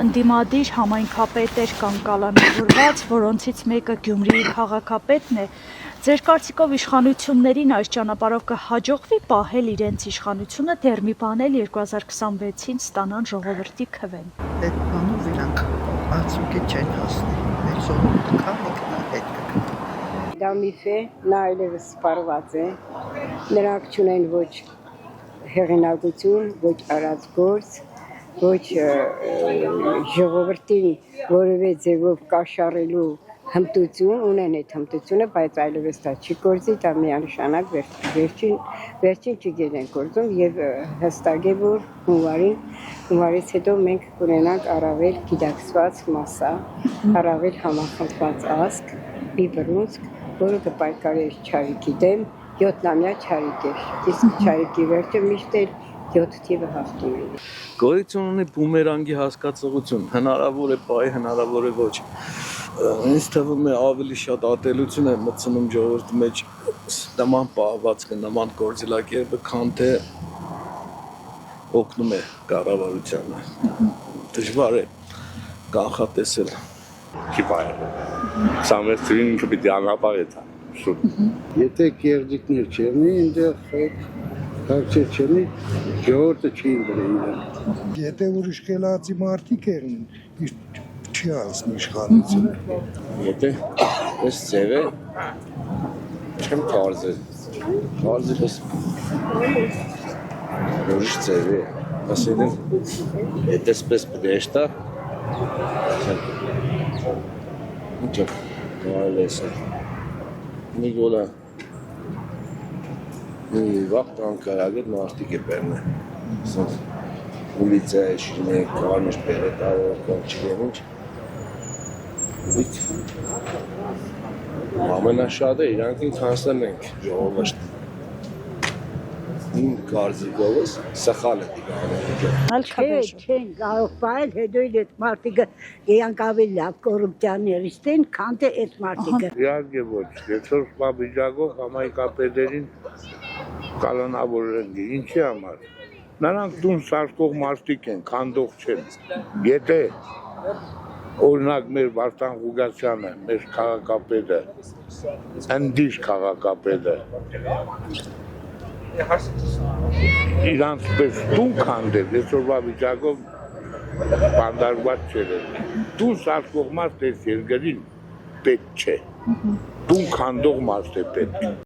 Ընդդիմադիր համայնքապետեր կան կալանավորված, որոնցից մեկը Գյումրիի քաղաքապետն է։ Ձեր կարծիքով իշխանություններին այս ճանապարհով կհաջողվի պահել իրենց իշխանությունը, դեռ մի բան էլ 2026-ին ստանան ժողովրդի քվեն։ Այդ բանով իրանք արդյունքի չեն հասնի։ Մեր ժողովուրդը քանիկն է հետ կգնա։ Դա միֆ է, նա այլևս սպառված է։ Նրանք չունեն ոչ հեղինակություն, ոչ արած գործ, ոչ ժողովրդին որևէ ձևով կաշառելու հմտություն, ունեն այդ հմտությունը, բայց այլևս դա չի գործի, դա միանշանակ վերջին ճիգեր են գործում եւ հստակ է, որ հունվարից հետո մենք կունենանք առավել գիտակցված մասսա, առավել համախմբված ազգ, մի բռունցք, որը կպայքարի Չարիքի դեմ, 7-ամյա Չարիք է, իսկ Չարիքի վերջը միշտ էլ 7 թիվը հաղթում է։ Գոյություն ունի բումերանգի հասկացողություն, հնարավոր է պահի, հնարավոր է ոչ։ Ինձ թվում է ավելի շատ ատելություն է մտցնում ժողովրդի մեջ նման պահվածքը, նման գործելակերպը, քան թե օգնում է կառավարությանը։ Դժվար է կանխատեսել։ Չի պայել։ 26 թվին ինքը պիտի անապահետ է։ Եթե կերդիկներ չերնի, այնտեղ հարցեր չերնի, ժողովուրդը չի ընդրել։ Եթե ուրիշ խելացի մարդիկ եղնին, չի հասնի իշխանությունը։ Եթե այս ձև է, չեմ կարծել։ Կարծել ես ուրիշ ձև է։ Ասելեմ, եթե սպես բդեշտա, ինչը կարել ես մի գոլա մի վաղ տանկարագետ մարդիկ է պերն է ուլիցա է շիրն է կարմիշ պերետարով կամ չգեմ ինչ ամենաշատը իրանք ինք հանսել ենք ժողովաշտ իմ կարծիքովս սխալ է Չեն կարող պայել, հետո էլ այդ մարդիկը իրանք ավելի լավ կոռուպցիաներիստ են, քան թե այդ մարդիկը։ Իհարկե ոչ, այսօր վիճակով համայնքապետերին կալանավորել են, ինչի համար։ Նրանք տուն սարքող մարդիկ են, քանդող չեն։ Եթե օրինակ մեր Վարդան Ղուգասյանը, մեր քաղաքապետը, ընդդիշ քաղաքապետը իրանց պես տուն քանդել, այսօրվա վիճակով բանդարված չեր են։ Տուն սարքող մարդ այս երկրին պետք չէ։ Տուն քանդող մարդ է պետք։